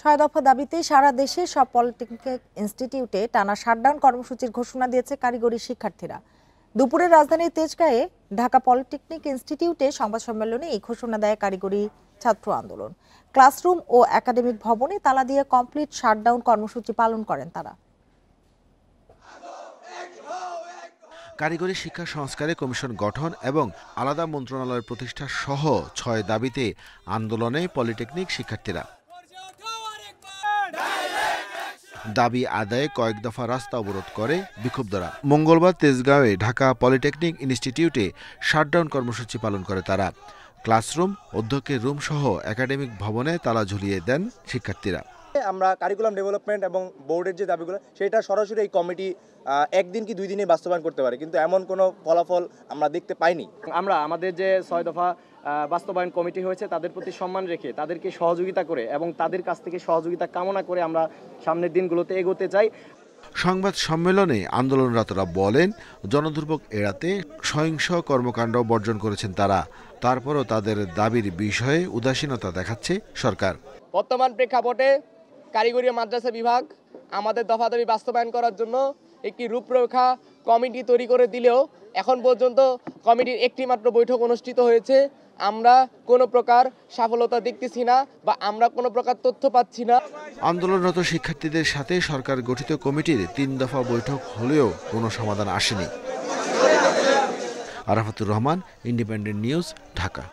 6 দফা দাবিতে সারা দেশে সব পলিটেকনিক ইনস্টিটিউটে টানা শাটডাউন কর্মসূচির ঘোষণা দিয়েছে কারিগরি শিক্ষার্থীরা। দুপুরে রাজধানীর তেজগাঁয়ে ঢাকা পলিটেকনিক ইনস্টিটিউটে সংবাদ সম্মেলনে এই ঘোষণা দেয় কারিগরি ছাত্র আন্দোলন। ক্লাসরুম ও একাডেমিক ভবনে তালা দিয়ে কমপ্লিট শাটডাউন কর্মসূচি পালন করেন তারা। কারিগরি শিক্ষা সংস্কারে কমিশন গঠন এবং আলাদা মন্ত্রণালয় প্রতিষ্ঠা সহ 6 দাবিতে আন্দোলনে পলিটেকনিক শিক্ষার্থীরা। দাবি আদায়ে কয়েক দফা রাস্তা অবরোধ করে বিক্ষুব্ধরা। মঙ্গলবার তেজগাঁওয়ে ঢাকা পলিটেকনিক ইনস্টিটিউটে শাটডাউন কর্মসূচি পালন করে তারা। ক্লাসরুম, অধ্যক্ষের রুম সহ একাডেমিক ভবনে তালা ঝুলিয়ে দেন শিক্ষার্থীরা। আমরা কারিকুলাম ডেভেলপমেন্ট এবং বোর্ডের যে দাবিগুলো সেটা সরাসরি এই কমিটি একদিন কি 2 দিনে বাস্তবায়ন করতে পারে, কিন্তু এমন কোনো ফলাফল আমরা দেখতে পাইনি। আমরা আমাদের যে 6 দফা বাস্তবায়ন কমিটি হয়েছে তাদের প্রতি সম্মান রেখে তাদেরকে সহযোগিতা করে এবং তাদের কাছ থেকে সহযোগিতা কামনা করে আমরা সামনের দিনগুলোতে এগোতে চাই। সংবাদ সম্মেলনে আন্দোলনরতরা বলেন, জনদুর্ভোগ এড়াতে সহিংস কর্মকাণ্ড বর্জন করেছেন তারা। তারপরও তাদের দাবির বিষয়ে উদাসীনতা দেখাচ্ছে সরকার। বর্তমান প্রেক্ষাপটে কারিগরি মাদ্রাসা বিভাগ আমাদের দফা দাবি বাস্তবায়ন করার জন্য একটি রূপরেখা কমিটি তৈরি করে দিলেও এখন পর্যন্ত কমিটির একটি মাত্র বৈঠক অনুষ্ঠিত হয়েছে। আমরা কোনো প্রকার সফলতা দেখতেছি না বা আমরা কোনো প্রকার তথ্য পাচ্ছি না। আন্দোলনরত শিক্ষার্থীদের সাথে সরকার গঠিত কমিটির 3 দফা বৈঠক হলেও কোনো সমাধান আসেনি। Arafatur Rahman, independent news, Dhaka.